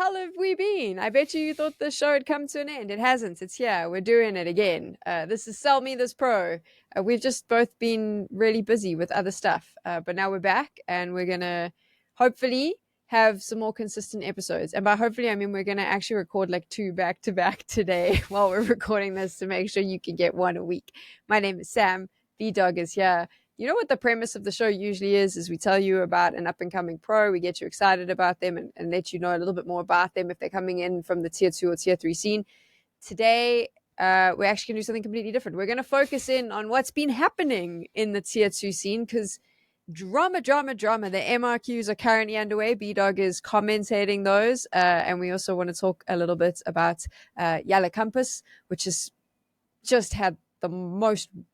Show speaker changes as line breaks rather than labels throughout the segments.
hell have we been? I bet you thought the show had come to an end. It hasn't. It's here. We're doing it again. This is Sell Me This Pro. We've just both been really busy with other stuff. But now we're back and we're going to hopefully have some more consistent episodes. And by hopefully, I mean we're going to actually record like 2 back-to-back today while we're recording this to make sure you can get 1 a week. My name is Sam. V-Dog is here. You know what the premise of the show usually is we tell you about an up-and-coming pro, we get you excited about them and let you know a little bit more about them if they're coming in from the tier 2 or tier 3 scene. Today, we're actually going to do something completely different. We're going to focus in on what's been happening in the tier 2 scene because drama. The MRQs are currently underway. B-Dog is commentating those. And we also want to talk a little bit about YaLLa Compass, which has just had the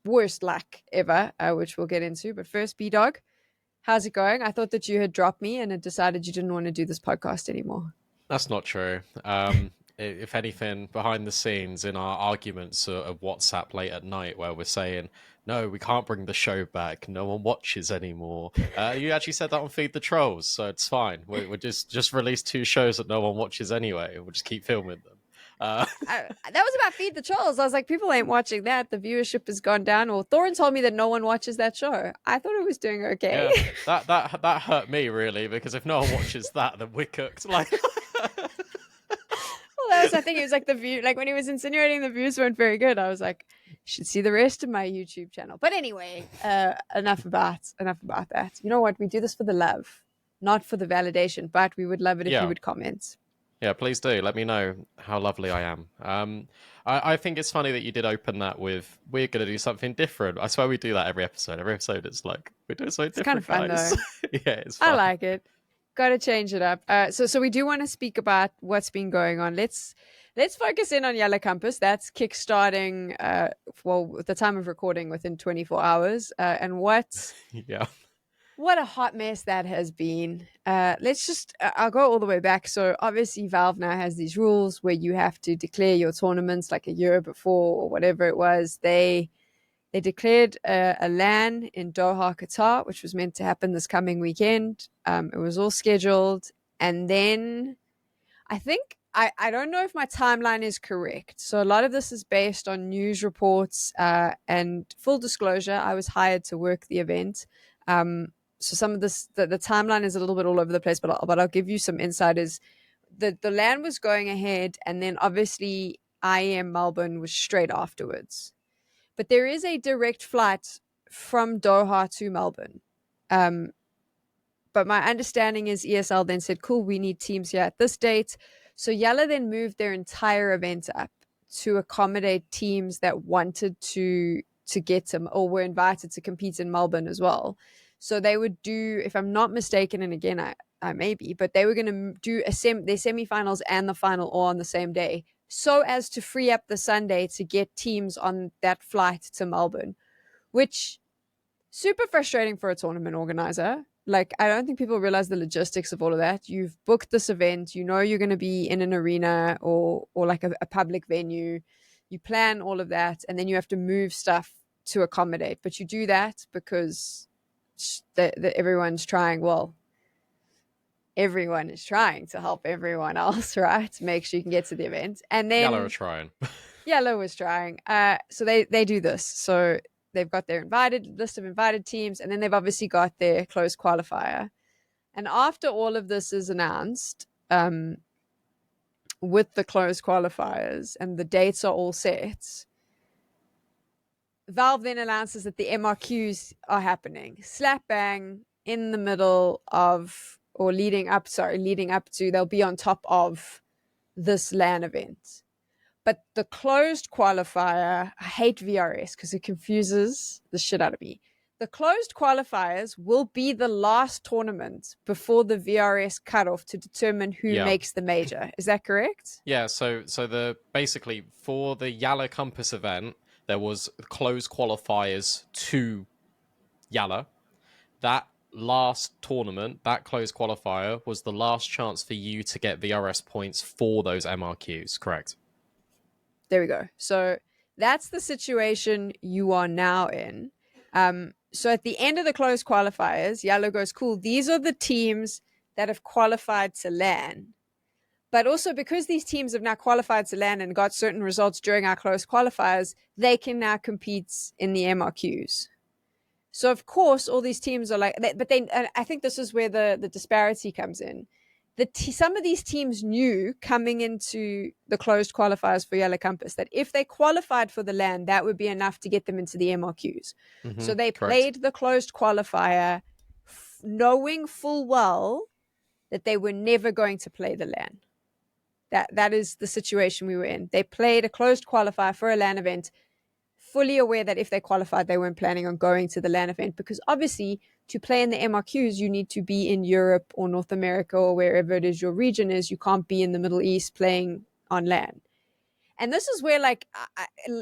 worst luck ever, which we'll get into. But first, B-Dog, how's it going? I thought that you had dropped me and had decided you didn't want to do this podcast anymore.
That's not true. If anything, behind the scenes in our arguments of WhatsApp late at night where we're saying, no, we can't bring the show back, no one watches anymore. You actually said that on Feed the Trolls, so it's fine. We'll just release 2 shows that no one watches anyway. We'll just keep filming them.
That was about Feed the Trolls. I was like, people ain't watching that. The viewership has gone down. Or Thorin told me that no one watches that show. I thought it was doing okay.
Yeah, that hurt me really, because if no one watches that, then we're cooked. Like,
well, that was, I think it was like the view. Like when he was insinuating the views weren't very good, I was like, you should see the rest of my YouTube channel. But anyway, enough about that. You know what? We do this for the love, not for the validation. But we would love it if you would comment.
Yeah, please do. Let me know how lovely I am. I think it's funny that you did open that with, we're going to do something different. I swear we do that every episode. Every episode it's like, we're doing something different,
kind of fun,
guys.
Though.
Yeah, it's fun.
I like it. Got to change it up. So we do want to speak about what's been going on. Let's focus in on YaLLa Compass. That's kickstarting, at the time of recording, within 24 hours. And what...
Yeah.
What a hot mess that has been. I'll go all the way back. So obviously Valve now has these rules where you have to declare your tournaments like a year before or whatever it was. They declared a LAN in Doha, Qatar, which was meant to happen this coming weekend. It was all scheduled. And then I think, I don't know if my timeline is correct. So a lot of this is based on news reports and full disclosure, I was hired to work the event. So some of this, the timeline is a little bit all over the place, but I'll give you some insiders. The LAN was going ahead, and then obviously IEM Melbourne was straight afterwards. But there is a direct flight from Doha to Melbourne. But my understanding is ESL then said, cool, we need teams here at this date. So YaLLa then moved their entire event up to accommodate teams that wanted to get them or were invited to compete in Melbourne as well. So they would do, if I'm not mistaken, and again, I may be, but they were going to do their semifinals and the final all on the same day so as to free up the Sunday to get teams on that flight to Melbourne, which super frustrating for a tournament organizer. Like, I don't think people realize the logistics of all of that. You've booked this event, you know you're going to be in an arena or like a public venue. You plan all of that, and then you have to move stuff to accommodate. But you do that because everyone's trying. Well, everyone is trying to help everyone else, right? To make sure you can get to the event. And then
YaLLa was trying.
YaLLa was trying. So they do this. So they've got their list of invited teams, and then they've obviously got their closed qualifier. And after all of this is announced, with the closed qualifiers and the dates are all set, Valve then announces that the MRQs are happening slap bang in the middle of, or leading up to, they'll be on top of this LAN event. But the closed qualifier, I hate VRS because it confuses the shit out of me. The closed qualifiers will be the last tournament before the VRS cutoff to determine who makes the major. Is that correct?
Yeah, so basically for the YaLLa Compass event, there was closed qualifiers to YaLLa. That last tournament, that closed qualifier, was the last chance for you to get VRS points for those MRQs, correct?
There we go. So that's the situation you are now in. So at the end of the closed qualifiers, YaLLa goes, cool, these are the teams that have qualified to LAN. But also because these teams have now qualified to LAN and got certain results during our closed qualifiers, they can now compete in the MRQs. So of course, all these teams are like, but then I think this is where the disparity comes in. Some of these teams knew coming into the closed qualifiers for YaLLa Compass that if they qualified for the LAN, that would be enough to get them into the MRQs. So they
correct.
played the closed qualifier, knowing full well that they were never going to play the LAN. That is the situation we were in. They played a closed qualifier for a LAN event, fully aware that if they qualified, they weren't planning on going to the LAN event, because obviously to play in the MRQs, you need to be in Europe or North America or wherever it is your region is. You can't be in the Middle East playing on LAN. And this is where like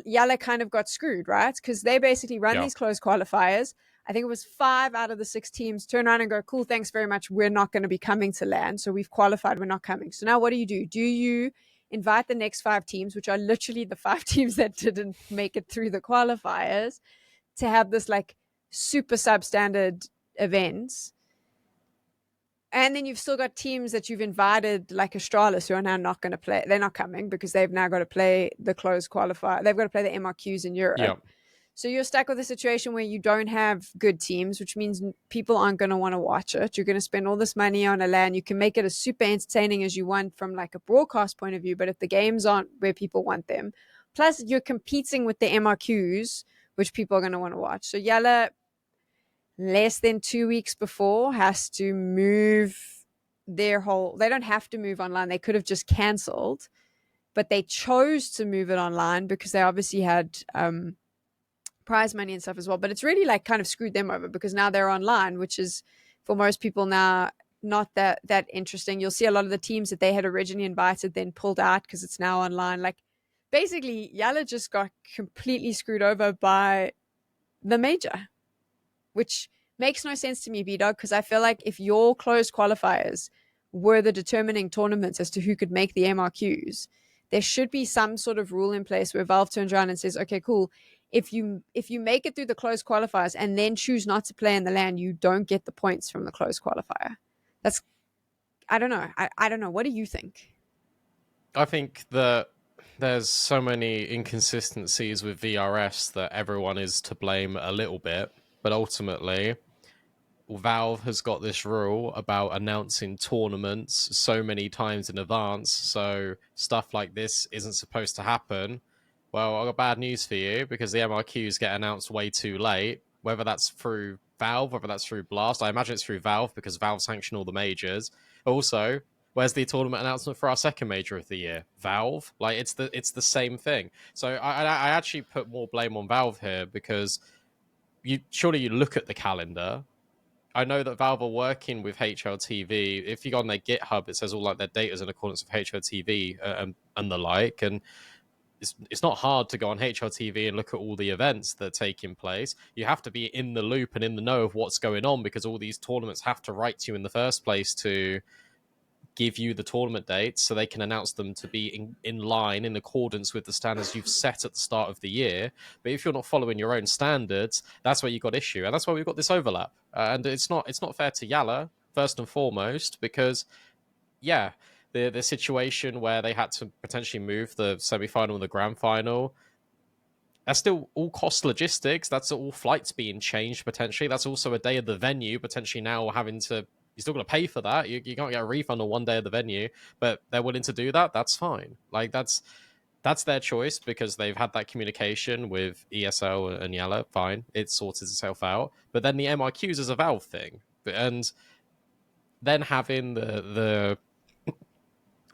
YaLLa kind of got screwed, right? Because they basically run these closed qualifiers. I think it was 5 out of the 6 teams turn around and go, cool, thanks very much. We're not going to be coming to LAN. So we've qualified. We're not coming. So now what do? Do you invite the next 5 teams, which are literally the 5 teams that didn't make it through the qualifiers, to have this like super substandard events? And then you've still got teams that you've invited, like Astralis, who are now not going to play. They're not coming because they've now got to play the closed qualifier. They've got to play the MRQs in Europe.
Yeah.
So you're stuck with a situation where you don't have good teams, which means people aren't going to want to watch it. You're going to spend all this money on a LAN. You can make it as super entertaining as you want from like a broadcast point of view, but if the games aren't where people want them, plus you're competing with the MRQs, which people are going to want to watch. So YaLLa, less than 2 weeks before, has to move their whole, they don't have to move online. They could have just cancelled, but they chose to move it online because they obviously had prize money and stuff as well. But it's really like kind of screwed them over because now they're online, which is for most people now not that interesting. You'll see a lot of the teams that they had originally invited then pulled out because it's now online. Like basically YaLLa just got completely screwed over by the major, which makes no sense to me, B-Dog, because I feel like if your closed qualifiers were the determining tournaments as to who could make the MRQs, there should be some sort of rule in place where Valve turns around and says, okay, cool, if you make it through the closed qualifiers and then choose not to play in the LAN, you don't get the points from the closed qualifier. That's, I don't know. I don't know. What do you think?
I think that there's so many inconsistencies with VRS that everyone is to blame a little bit, but ultimately Valve has got this rule about announcing tournaments so many times in advance, so stuff like this isn't supposed to happen. Well, I've got bad news for you, because the MRQs get announced way too late, whether that's through Valve, whether that's through Blast. I imagine it's through Valve because Valve sanction all the majors. Also, where's the tournament announcement for our second major of the year? Valve? Like, it's the same thing. So I actually put more blame on Valve here, because surely you look at the calendar. I know that Valve are working with HLTV. If you go on their GitHub, it says all like their data is in accordance with HLTV and the like. And it's not hard to go on HLTV and look at all the events that are taking place. You have to be in the loop and in the know of what's going on, because all these tournaments have to write to you in the first place to give you the tournament dates so they can announce them to be in line in accordance with the standards you've set at the start of the year. But if you're not following your own standards, that's where you've got issue, and that's why we've got this overlap. And it's not fair to YaLLa, first and foremost, because the situation where they had to potentially move the semi-final and the grand final, that's still all cost logistics. That's all flights being changed potentially. That's also a day of the venue potentially now having to, you're still going to pay for that. You can't get a refund on one day of the venue, but they're willing to do that. That's fine. Like that's their choice, because they've had that communication with ESL and YaLLa. Fine, it sorted itself out. But then the MRQs is a Valve thing, and then having the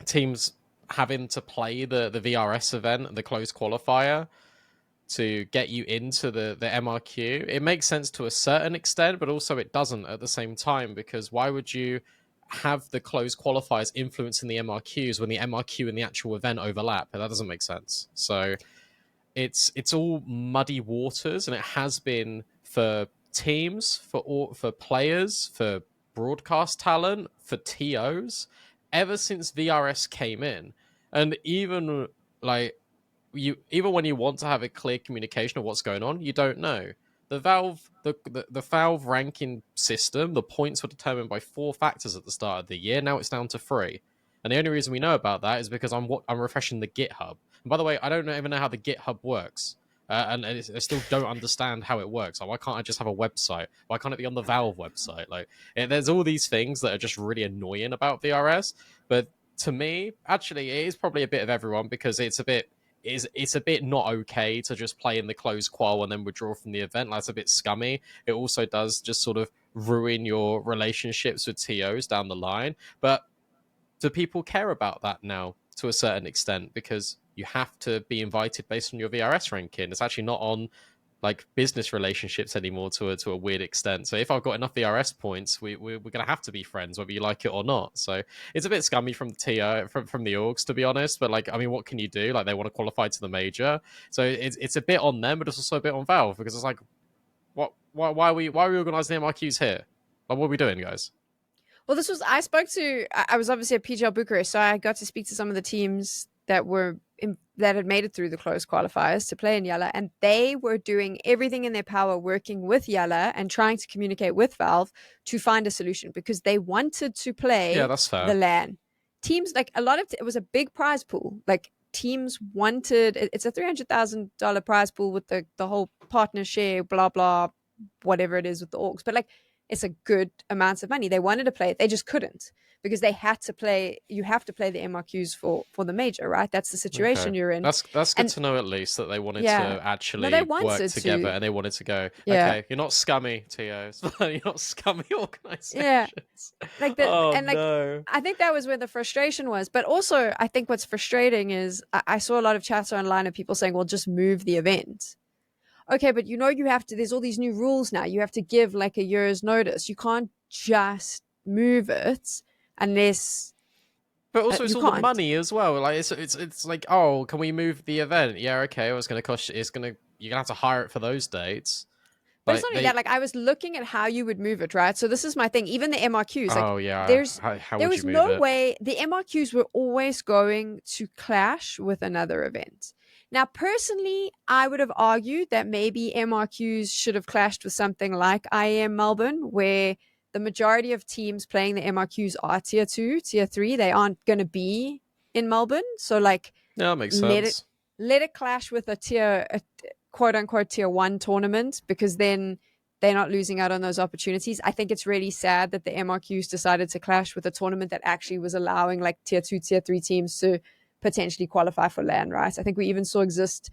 teams having to play the VRS event, the closed qualifier, to get you into the MRQ. It makes sense to a certain extent, but also it doesn't at the same time, because why would you have the closed qualifiers influencing the MRQs when the MRQ and the actual event overlap? That doesn't make sense. So it's all muddy waters, and it has been for teams, for players, for broadcast talent, for TOs, ever since VRS came in. And even like even when you want to have a clear communication of what's going on, you don't know. The Valve ranking system, the points were determined by 4 factors at the start of the year. Now it's down to 3. And the only reason we know about that is because I'm refreshing the GitHub. And by the way, I don't even know how the GitHub works. And I still don't understand how it works. Like, why can't I just have a website? Why can't it be on the Valve website? Like, there's all these things that are just really annoying about VRS. But to me, actually, it is probably a bit of everyone, because it's a bit not okay to just play in the closed qual and then withdraw from the event. That's a bit scummy. It also does just sort of ruin your relationships with TOs down the line. But do people care about that now to a certain extent? Because you have to be invited based on your VRS ranking. It's actually not on like business relationships anymore to a weird extent. So if I've got enough VRS points, we're going to have to be friends whether you like it or not. So it's a bit scummy from the TO, from the orgs, to be honest. But like, I mean, what can you do? Like, they want to qualify to the major, so it's a bit on them, but it's also a bit on Valve, because it's like, why are we organising MRQs here? Like, what are we doing, guys?
Well, I was obviously at PGL Bucharest, so I got to speak to some of the teams that had made it through the closed qualifiers to play in YaLLa, and they were doing everything in their power, working with YaLLa and trying to communicate with Valve to find a solution, because they wanted to
Yeah,
play
that's fair.
the LAN. Teams, like it was a big prize pool. Like, teams wanted, it's a $300,000 prize pool with the whole partner share, blah blah, whatever it is with the orgs, but like, it's a good amount of money. They wanted to play it, they just couldn't, because they had to play. You have to play the MRQs for the major, right? That's the situation
Okay,
you're in.
that's good
And
to know, at least that they wanted
yeah,
to
no, they
actually work
wanted
together,
to.
and they wanted to go,
Yeah,
okay, you're not scummy, TOs. You're not scummy
yeah,
organizations.
like that,
Oh
and like,
no.
I think that was where the frustration was. But also, I think what's frustrating is I saw a lot of chats online of people saying, "Well, just move the event." Okay, but you have to. There's all these new rules now. You have to give like a year's notice. You can't just move it unless
But also, it's
you
all the
can't.
money as well. Like, it's like, oh, can we move the event? Yeah, okay. Well, it's going to cost you. You're gonna have to hire it for those dates.
But it's
Like,
not only
they.
that. Like, I was looking at how you would move it, right? So this is my thing. Even the MRQs, like,
Oh yeah.
there's
How
there
would you
was
move
no
it?
way the MRQs were always going to clash with another event. Now, personally, I would have argued that maybe MRQs should have clashed with something like IEM Melbourne, where the majority of teams playing the MRQs are tier 2, tier 3. They aren't going to be in Melbourne. So, like,
Yeah, that makes
let it
sense.
let it clash with a quote unquote tier 1 tournament, because then they're not losing out on those opportunities. I think it's really sad that the MRQs decided to clash with a tournament that actually was allowing like tier 2, tier 3 teams to potentially qualify for LAN, right? I think we even saw Exist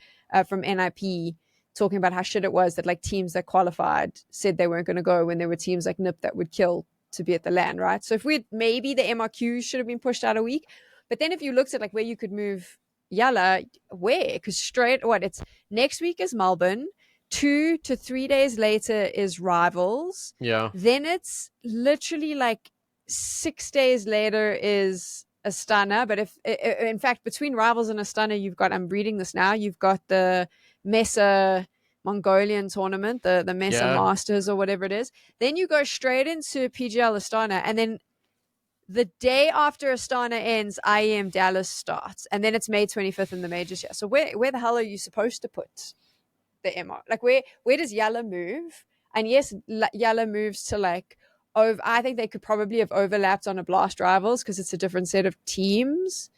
from NIP talking about how shit it was that like teams that qualified said they weren't going to go, when there were teams like NIP that would kill to be at the LAN, right? So if we maybe the MRQs should have been pushed out a week. But then if you looked at like where you could move YaLLa, where? Because it's next week is Melbourne, 2 to 3 days later is Rivals.
Yeah.
Then it's literally like 6 days later is Astana. But if in fact between Rivals and Astana, I'm reading this now, you've got the Mesa Mongolian tournament, the Mesa
Yeah.
Masters or whatever it is. Then you go straight into PGL Astana, and then the day after Astana ends, IEM Dallas starts, and then it's May 25th in the majors here. So where the hell are you supposed to put the MR? Like, where does YaLLa move? And yes, YaLLa moves to like over. I think they could probably have overlapped on a Blast Rivals because it's a different set of teams.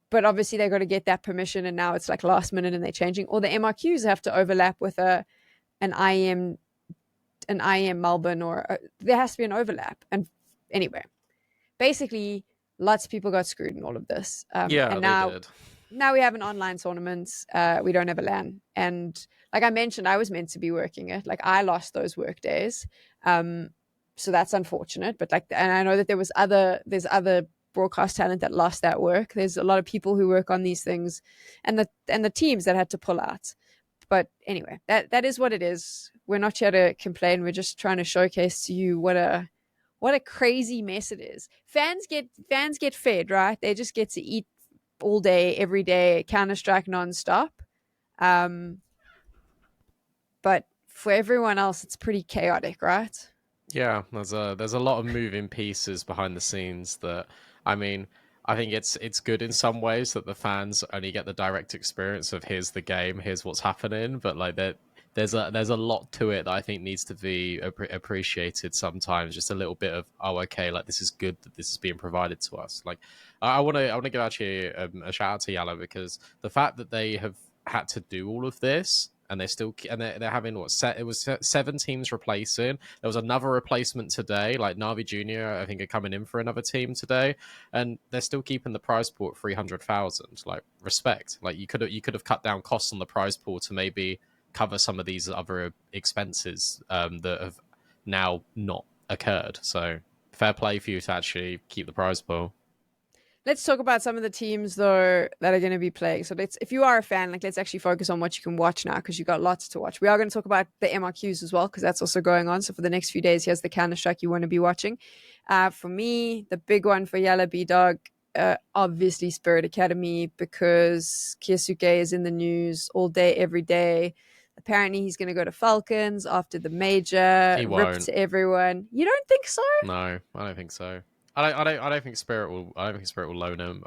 But obviously they got to get that permission, and now it's like last minute and they're changing. Or the MRQs have to overlap with an IEM Melbourne, or there has to be an overlap. And anyway, basically, lots of people got screwed in all of this.
Yeah,
And
they did.
now we have an online tournament. We don't have a LAN. And like I mentioned, I was meant to be working it. Like, I lost those work days. So that's unfortunate. But like, and I know that there's other broadcast talent that lost that work. There's a lot of people who work on these things, and the teams that had to pull out. But anyway, that is what it is. We're not here to complain. We're just trying to showcase to you what a crazy mess it is. Fans get fed, right? They just get to eat all day, every day, Counter-Strike nonstop. But for everyone else, it's pretty chaotic, right?
Yeah, there's a lot of moving pieces behind the scenes that, I mean, I think it's good in some ways that the fans only get the direct experience of here's the game, here's what's happening, but like, there's a lot to it that I think needs to be appreciated sometimes. Just a little bit of, oh, okay, like this is good that this is being provided to us. Like I want to give actually a shout out to YaLLa, because the fact that they have had to do all of this, and they're having it was 7 teams replacing. There was another replacement today, like Navi Junior, I think, are coming in for another team today, and they're still keeping the prize pool at 300,000. Like, respect. Like, you could have cut down costs on the prize pool to maybe cover some of these other expenses that have now not occurred. So fair play for you to actually keep the prize pool.
Let's talk about some of the teams though that are going to be playing. So if you are a fan, like let's actually focus on what you can watch now, because you've got lots to watch. We are going to talk about the MRQs as well, because that's also going on. So for the next few days, here's the Counter-Strike you want to be watching. For me, the big one for YaLLa B-Dog, obviously Spirit Academy, because Kyousuke is in the news all day, every day. Apparently he's going to go to Falcons after the major.
He
Rip
won't.
to everyone. You don't think so?
No, I don't think so. I don't think Spirit will. I don't think Spirit will loan him.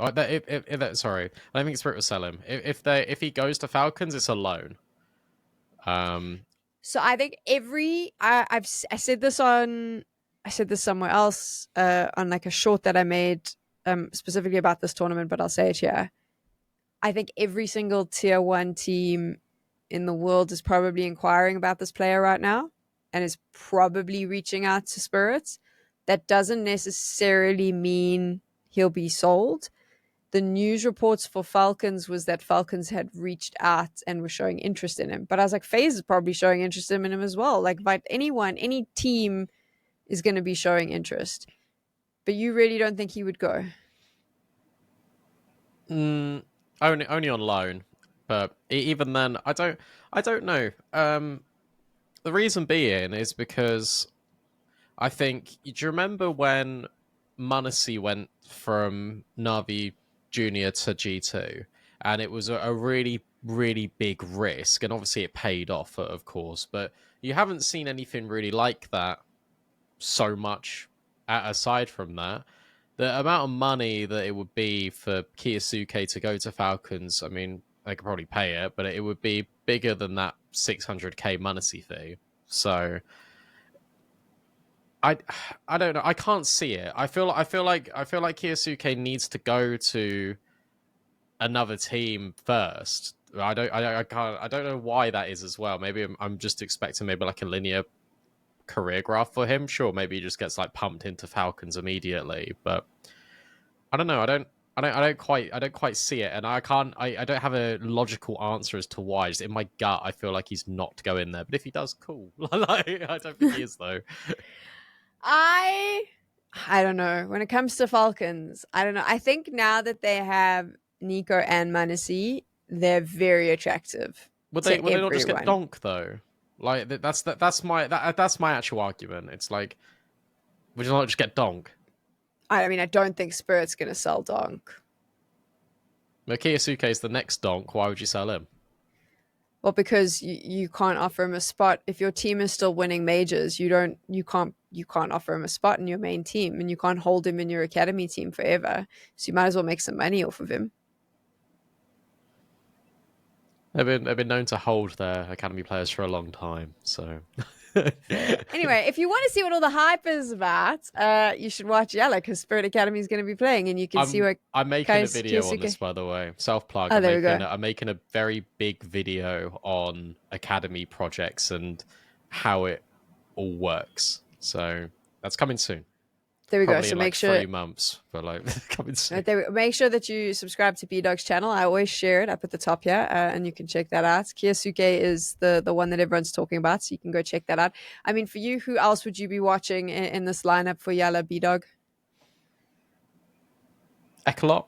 Sorry, I don't think Spirit will sell him. If he goes to Falcons, it's a loan.
So I think I said this somewhere else on like a short that I made specifically about this tournament, but I'll say it here. I think every single tier 1 team in the world is probably inquiring about this player right now and is probably reaching out to Spirits. That doesn't necessarily mean he'll be sold. The news reports for Falcons was that Falcons had reached out and were showing interest in him. But I was like, FaZe is probably showing interest in him as well. Like, but any team is going to be showing interest. But you really don't think he would go?
Only on loan, but even then, I don't know. The reason being is because I think, do you remember when m0NESY went from Navi Junior to G2, and it was a really, really big risk, and obviously it paid off, of course, but you haven't seen anything really like that so much aside from that. The amount of money that it would be for Kyousuke to go to Falcons, I mean, they could probably pay it, but it would be bigger than that 600k m0NESY fee. So I don't know. I can't see it. I feel like Kyousuke needs to go to another team first. I don't know why that is as well. Maybe I'm just expecting maybe like a linear career graph for him. Sure, maybe he just gets like pumped into Falcons immediately, but I don't know. I don't quite see it, and I don't have a logical answer as to why. Just in my gut, I feel like he's not going there. But if he does, cool. Like, I don't think he is though.
I don't know. When it comes to Falcons, I don't know. I think now that they have Nico and m0NESY, they're very attractive.
Would
they
not just get donk though? Like that's my actual argument. It's like, would you not just get donk?
I mean, I don't think Spirit's going to sell donk.
Kyousuke is the next donk. Why would you sell him?
Well, because you can't offer him a spot if your team is still winning majors. You can't offer him a spot in your main team, and you can't hold him in your academy team forever. So you might as well make some money off of him.
They've been known to hold their academy players for a long time. So
anyway, if you want to see what all the hype is about, you should watch YaLLa, because Spirit Academy is going to be playing, and you can see what
I'm making a video on this, by the way. Self plug.
Oh,
I'm making a very big video on academy projects and how it all works. So that's coming soon.
There we
Probably
go. So
in
make sure
3 months, but like coming soon.
Make sure that you subscribe to B-Dog's channel. I always share it up at the top here, and you can check that out. Kyousuke is the one that everyone's talking about, so you can go check that out. I mean, for you, who else would you be watching in this lineup for YaLLa B-Dog?
Ecolot,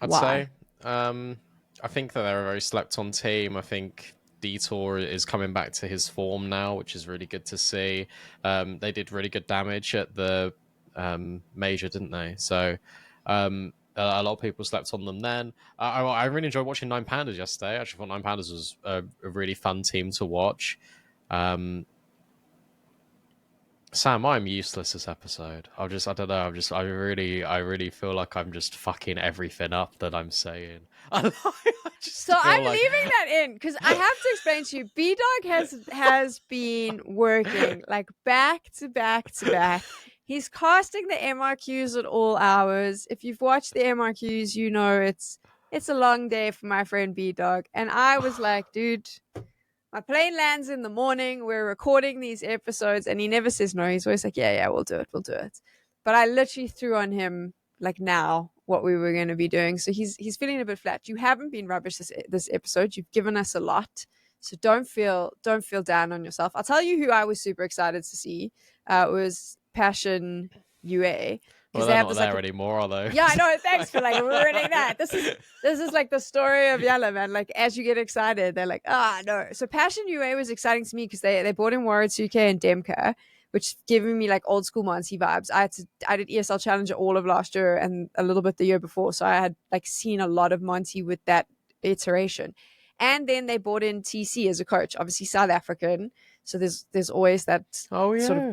I'd
Why?
say. I think that they're a very slept on team. I think Detour is coming back to his form now, which is really good to see. They did really good damage at the major, didn't they? So a lot of people slept on them then. I really enjoyed watching Nine Pandas yesterday. I actually thought Nine Pandas was a really fun team to watch. Sam, I'm useless this episode. I don't know. I really feel like I'm just fucking everything up that I'm saying. I
So
just
I'm
feel like
leaving that in because I have to explain to you. B Dog has been working like back to back to back. He's casting the MRQs at all hours. If you've watched the MRQs, you know it's a long day for my friend B Dog. And I was like, dude, my plane lands in the morning. We're recording these episodes, and he never says no. He's always like, yeah, we'll do it. But I literally threw on him like now what we were going to be doing. So he's feeling a bit flat. You haven't been rubbish this episode. You've given us a lot. So don't feel down on yourself. I'll tell you who I was super excited to see. It was Passion UA,
well,
because they
they're
have
not
this
there
like
anymore, are they?
yeah, I know. Thanks for like ruining that. This is like the story of YaLLa, man. Like as you get excited, they're like, no. So Passion UA was exciting to me because they brought in Waratsuke and Demka, which giving me like old school Monty vibes. I did ESL Challenger all of last year and a little bit the year before, so I had like seen a lot of Monty with that iteration. And then they brought in TC as a coach, obviously South African. So there's always that
Oh
sort of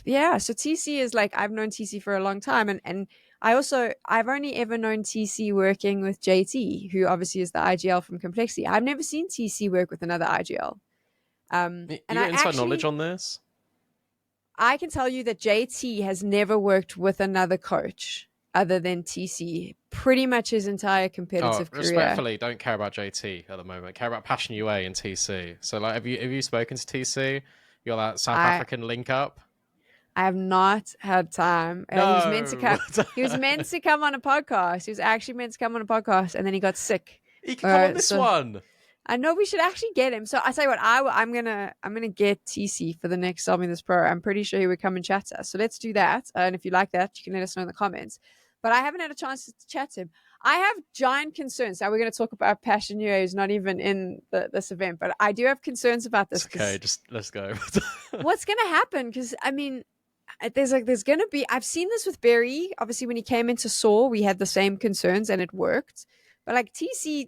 yeah.
yeah. So TC is like I've known TC for a long time, and I've only ever known TC working with JT, who obviously is the IGL from Complexity. I've never seen TC work with another IGL. And
You got inside knowledge on this?
I can tell you that JT has never worked with another coach other than TC pretty much his entire
Oh,
competitive career.
respectfully, don't care about JT at the moment. Care about Passion UA and TC. So, like, have you spoken to TC? You got that South
I
African link up?
I have not had time. He was meant to
No.
come. He was meant to come on a podcast. He was actually meant to come on a podcast, and then he got sick.
He could come on this
So
one.
I know we should actually get him. So I tell you what, I'm gonna get TC for the next Sell Me This Pro. I'm pretty sure he would come and chat to us. So let's do that. And if you like that, you can let us know in the comments. But I haven't had a chance to chat to him. I have giant concerns. Now we're going to talk about Passion UA, who's not even in this event, but I do have concerns about this
It's okay,
because
just let's go.
what's going to happen? Because I mean, there's going to be. I've seen this with Barry. Obviously, when he came into Saw, we had the same concerns and it worked. But like TC,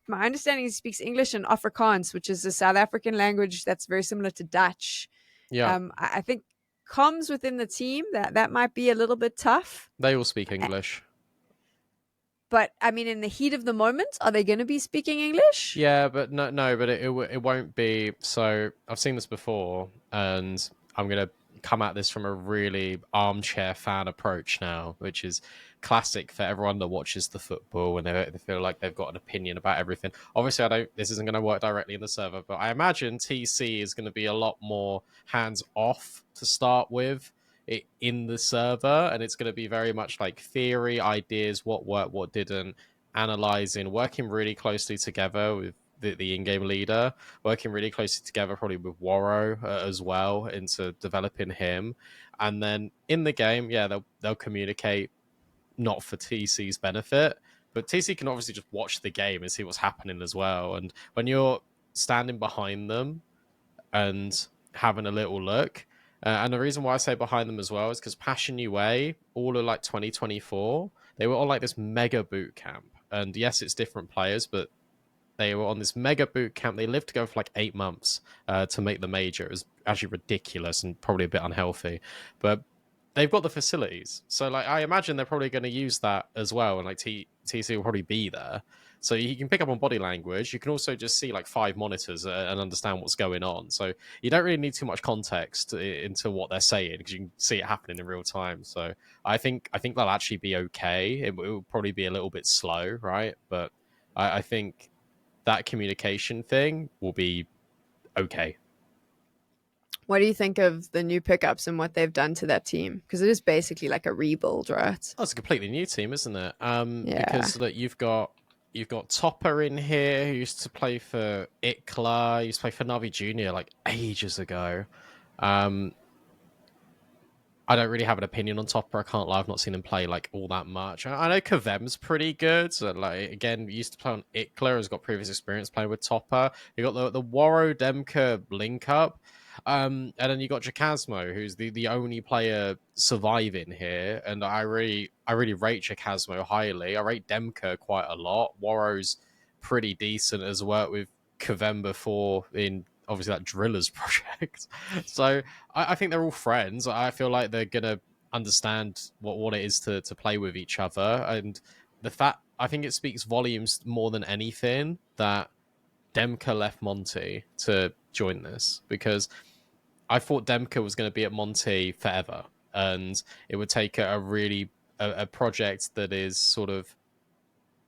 my understanding, he speaks English and Afrikaans, which is a South African language that's very similar to Dutch.
Yeah,
I think comms within the team that might be a little bit tough.
they all speak English.
But I mean, in the heat of the moment, are they going to be speaking English?
Yeah, but no, but it won't be. So I've seen this before, and I'm gonna come at this from a really armchair fan approach now, which is classic for everyone that watches the football and they feel like they've got an opinion about everything. Obviously, I don't. This isn't going to work directly in the server, but I imagine TC is going to be a lot more hands off to start with in the server, and it's going to be very much like theory, ideas, what worked, what didn't, analyzing, working really closely together with the in-game leader, working really closely together probably with Waro as well into developing him. And then in the game, yeah, they'll communicate not for TC's benefit, but TC can obviously just watch the game and see what's happening as well. And when you're standing behind them and having a little look, and the reason why I say behind them as well is because Passion UA, all of like 2024, they were on like this mega boot camp. And yes, it's different players, but they were on this mega boot camp. They lived to go for like 8 months to make the major. It was actually ridiculous and probably a bit unhealthy. But they've got the facilities. So like I imagine they're probably going to use that as well. And like TC will probably be there. So you can pick up on body language. You can also just see like 5 monitors and understand what's going on. So you don't really need too much context into what they're saying because you can see it happening in real time. So I think they'll actually be okay. It will probably be a little bit slow, right? But I think that communication thing will be okay.
What do you think of the new pickups and what they've done to that team? Because it is basically like a rebuild, right?
Oh, it's a completely new team, isn't it?
Yeah.
Because look, you've got Topper in here who used to play for ICLA, used to play for Navi Junior like ages ago. Um, I don't really have an opinion on Topper. I can't lie. I've not seen him play like all that much. I know Kavem's pretty good. So, like again, used to play on ICLA, has got previous experience playing with Topper. You got the Waro Demka link up. And then you got Jacasmo, who's the only player surviving here. And I really rate Jacasmo highly. I rate Demka quite a lot. Waro's pretty decent, has worked with Kavem before in obviously that drillers project. So I think they're all friends. I feel like they're gonna understand what it is to play with each other, and the fact, I think it speaks volumes more than anything that Demka left Monty to join this, because I thought Demka was going to be at Monty forever, and it would take a really a project that is sort of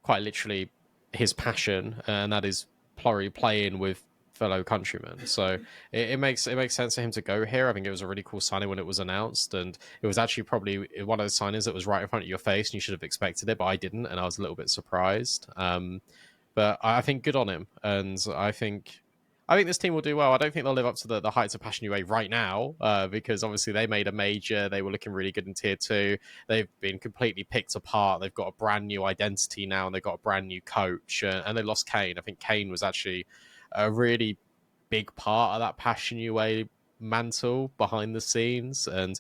quite literally his passion, and that is playing with fellow countrymen. So it makes sense for him to go here. I think it was a really cool signing when it was announced, and it was actually probably one of those signings that was right in front of your face, and you should have expected it, but I didn't, and I was a little bit surprised. But I think good on him, and I think this team will do well. I don't think they'll live up to the heights of Passion UA right now, because obviously they made a major. They were looking really good in Tier 2. They've been completely picked apart. They've got a brand new identity now, and they've got a brand new coach. And they lost Kane. I think Kane was actually a really big part of that Passion UA mantle behind the scenes. And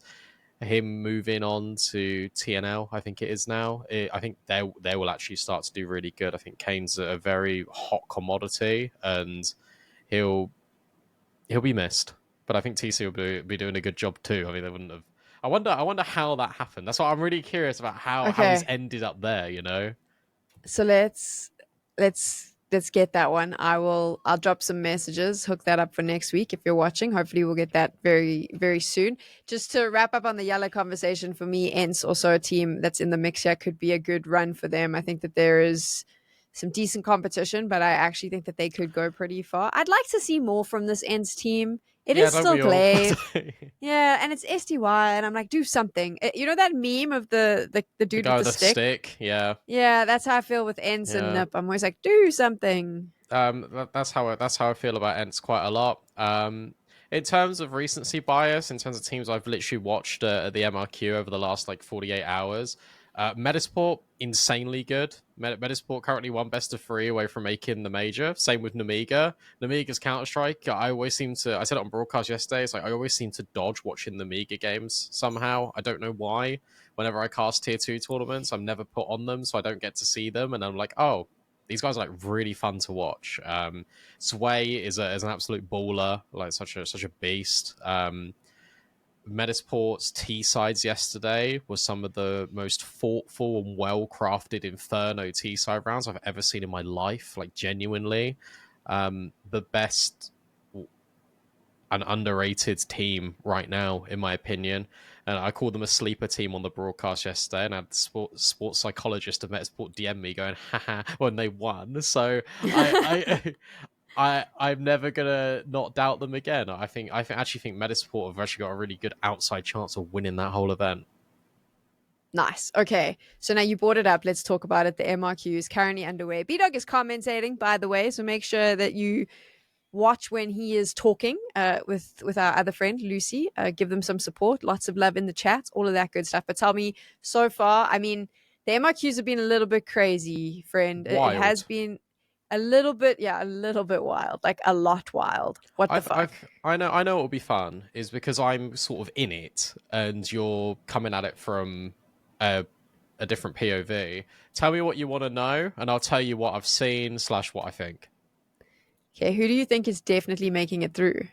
him moving on to TNL, I think it is now. I think they will actually start to do really good. I think Kane's a very hot commodity, and he'll be missed. But I think TC will be doing a good job too. I mean, they wouldn't have. I wonder how that happened. That's what I'm really curious about, how he's
Okay.
ended up there.
So let's get that one. I'll drop some messages, hook that up for next week if you're watching. Hopefully we'll get that very, very soon. Just to wrap up on the YaLLa conversation, for me, ENCE, also a team that's in the mix here, could be a good run for them. I think that there is some decent competition, but I actually think that they could go pretty far. I'd like to see more from this ENCE team. It
Yeah,
is
don't
still
we all?
Glaive. Yeah, and it's SDY, and I'm like, do something. You know that meme of the
The
dude with
guy
the
with the
stick?
stick. Yeah,
Yeah, that's how I feel with ENCE and
yeah.
Nip. I'm always like, do something.
That's how I feel about Ents quite a lot. In terms of recency bias, in terms of teams I've literally watched at the MRQ over the last like 48 hours, Metasport insanely good. Metasport currently one best of three away from making the major. Same with Namiga. Namiga's Counter Strike. I always seem to. I said it on broadcast yesterday. It's like I always seem to dodge watching the Namiga games somehow. I don't know why. Whenever I cast tier 2 tournaments, I'm never put on them, so I don't get to see them. And I'm like, oh, these guys are like really fun to watch. Sway is an absolute baller, like such a beast. Metasport's T sides yesterday was some of the most thoughtful and well crafted Inferno T side rounds I've ever seen in my life. Like genuinely, the best and underrated team right now, in my opinion. And I called them a sleeper team on the broadcast yesterday, and I had the sports psychologist of Metasport DM me going, haha, when they won. So I'm never gonna not doubt them again. I actually think Metasport have actually got a really good outside chance of winning that whole event.
Nice. Okay. So now you brought it up. Let's talk about it. The MRQ is currently underway. B-Dog is commentating, by the way. So make sure that you watch when he is talking with our other friend, Lucy. Give them some support. Lots of love in the chat. All of that good stuff. But tell me, so far, I mean, the MRQs have been a little bit crazy, friend. It has
Wild.
been a little bit, yeah, a little bit wild. Like a lot wild. What the fuck?
I know it'll be fun is because I'm sort of in it and you're coming at it from a different POV. Tell me what you want to know, and I'll tell you what I've seen / what I think.
Okay, who do you think is definitely making it through?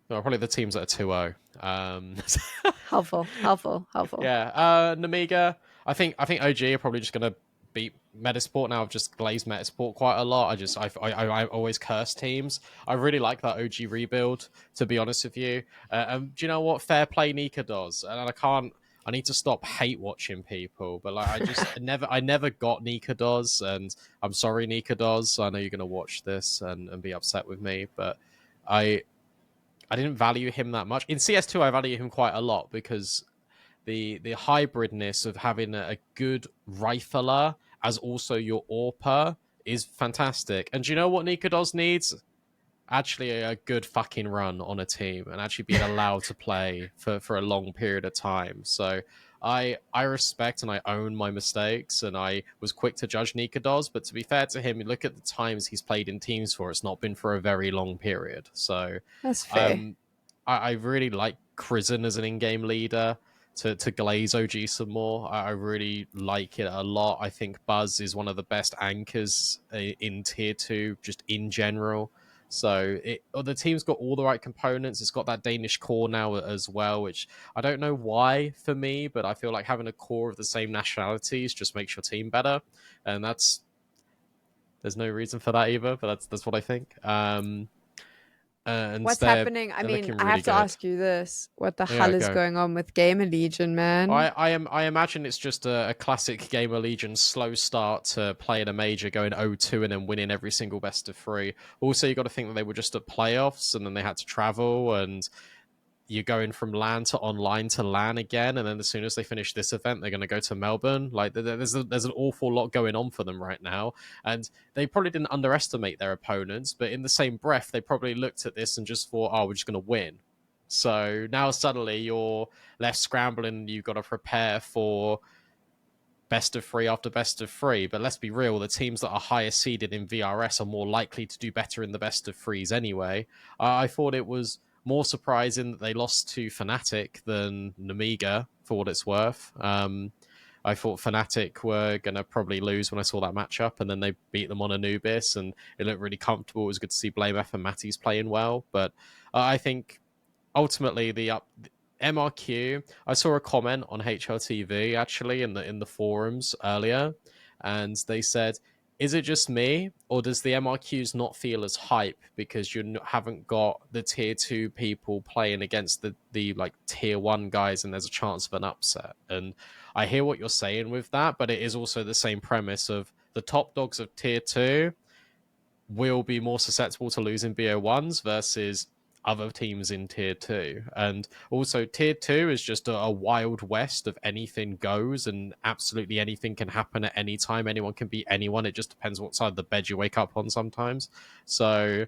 Well, probably the teams that are 2-0.
Helpful, helpful, helpful.
Yeah, Namiga. I think OG are probably just gonna beat Metasport now. I've just glazed Metasport quite a lot. I always curse teams. I really like that OG rebuild. To be honest with you, do you know what? Fair play Nika does, and I can't. I need to stop hate watching people, but like I never got Nika does, and I'm sorry Nika does. I know you're gonna watch this and be upset with me, but I I didn't value him that much. In CS2, I value him quite a lot because the hybridness of having a good rifler as also your AWPer is fantastic. And do you know what Nikodos needs? Actually a good fucking run on a team and actually being allowed to play for a long period of time. So I respect and I own my mistakes, and I was quick to judge Nikodos, but to be fair to him, look at the times he's played in teams for. It's not been for a very long period. So
That's fair.
um I really like Crizzen as an in-game leader to glaze OG some more. I really like it a lot. I think Buzz is one of the best anchors in tier 2 just in general. So the team's got all the right components. It's got that Danish core now as well, which I don't know why for me, but I feel like having a core of the same nationalities just makes your team better, and there's no reason for that either. But that's what I think. And
What's
they're
happening? I
they're
mean,
looking
I
really
have to
good.
ask you this: what the
Yeah,
hell is
go.
going on with Gamer Legion, man?
I imagine it's just a classic Gamer Legion slow start to play in a major, going 0-2 and then winning every single best of three. Also, you got to think that they were just at playoffs and then they had to travel, and you're going from LAN to online to LAN again, and then as soon as they finish this event, they're going to go to Melbourne. Like there's an awful lot going on for them right now, and they probably didn't underestimate their opponents, but in the same breath, they probably looked at this and just thought, "Oh, we're just going to win." So now suddenly you're left scrambling. You've got to prepare for best of three after best of three. But let's be real, the teams that are higher seeded in VRS are more likely to do better in the best of threes anyway. I thought it was more surprising that they lost to Fnatic than Namiga, for what it's worth. I thought Fnatic were going to probably lose when I saw that matchup, and then they beat them on Anubis, and it looked really comfortable. It was good to see Blamef and Matty's playing well. But I think ultimately the MRQ. I saw a comment on HLTV actually in the forums earlier, and they said, "Is it just me, or does the MRQs not feel as hype because you haven't got the tier 2 people playing against the like tier 1 guys, and there's a chance of an upset?" And I hear what you're saying with that, but it is also the same premise of the top dogs of tier 2 will be more susceptible to losing BO1s versus other teams in tier 2. And also tier 2 is just a wild west of anything goes, and absolutely anything can happen at any time. Anyone can beat anyone. It just depends what side of the bed you wake up on sometimes. So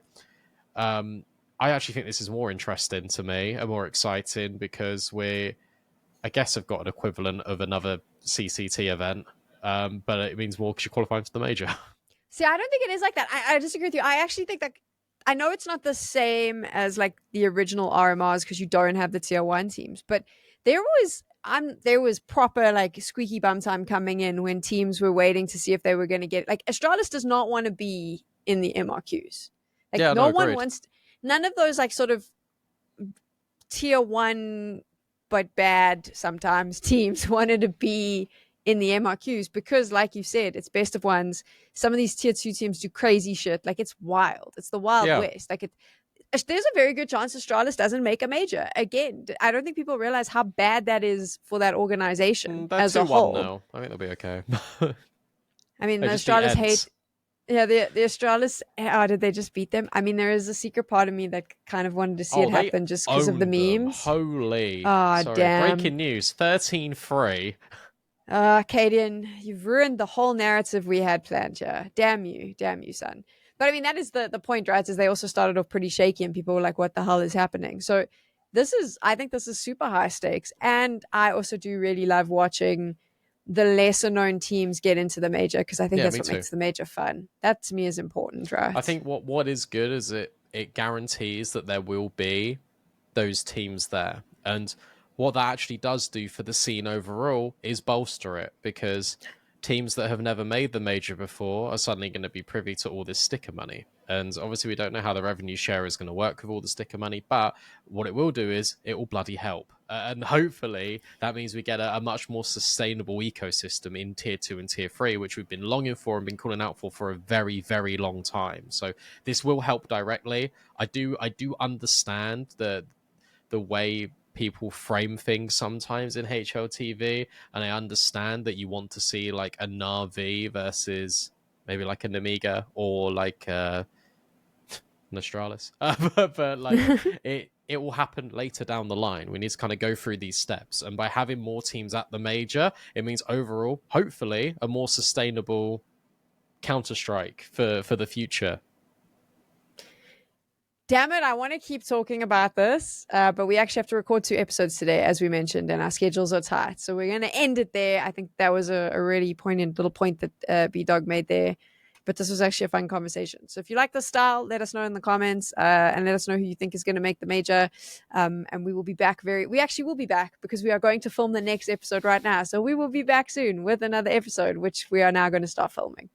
I actually think this is more interesting to me and more exciting because I guess have got an equivalent of another CCT event, but it means more because you're qualifying for the major.
See, I don't think it is like that. I disagree with you. I actually think that I know it's not the same as like the original RMRs because you don't have the tier 1 teams, but there was proper like squeaky bum time coming in when teams were waiting to see if they were going to get, like, Astralis does not want to be in the MRQs. Like
Yeah,
no
no,
one
agreed.
wants, none of those like sort of tier 1 but bad sometimes teams wanted to be in the MRQs because, like you said, it's best of ones. Some of these tier 2 teams do crazy shit. Like, it's wild. It's the Wild West. Like, there's a very good chance Astralis doesn't make a major. Again, I don't think people realize how bad that is for that organization
They're
as a
2-1
whole.
now. I think they'll be okay.
I mean,
They
the
just beat
Astralis
ENCE.
hate. Yeah, the Astralis. Oh, did they just beat them? I mean, there is a secret part of me that kind of wanted to see it
They
happen just because of the
owned them.
memes.
Holy.
Oh,
Sorry.
damn.
Breaking news 13-3.
Cadian, you've ruined the whole narrative we had planned here. Damn you, son. But I mean, that is the point, right? Is they also started off pretty shaky, and people were like, "What the hell is happening?" So I think this is super high stakes, and I also do really love watching the lesser known teams get into the major because I think
Yeah,
that's
me
what
too.
makes the major fun. That to me is important,
I
right?
think what is good is it guarantees that there will be those teams there. And what that actually does do for the scene overall is bolster it, because teams that have never made the major before are suddenly going to be privy to all this sticker money. And obviously, we don't know how the revenue share is going to work with all the sticker money, but what it will do is it will bloody help. And hopefully, that means we get a much more sustainable ecosystem in tier 2 and tier 3, which we've been longing for and been calling out for a very, very long time. So this will help directly. I do understand the way people frame things sometimes in HLTV, and I understand that you want to see like a Na'Vi versus maybe like an Amiga or like an Astralis, but like it will happen later down the line. We need to kind of go through these steps, and by having more teams at the major, it means overall, hopefully, a more sustainable Counter Strike for the future.
Damn it, I want to keep talking about this, but we actually have to record 2 episodes today, as we mentioned, and our schedules are tight. So we're going to end it there. I think that was a really poignant little point that B-Dog made there. But this was actually a fun conversation. So if you like the style, let us know in the comments, and let us know who you think is going to make the major. And we will be back we actually will be back because we are going to film the next episode right now. So we will be back soon with another episode, which we are now going to start filming.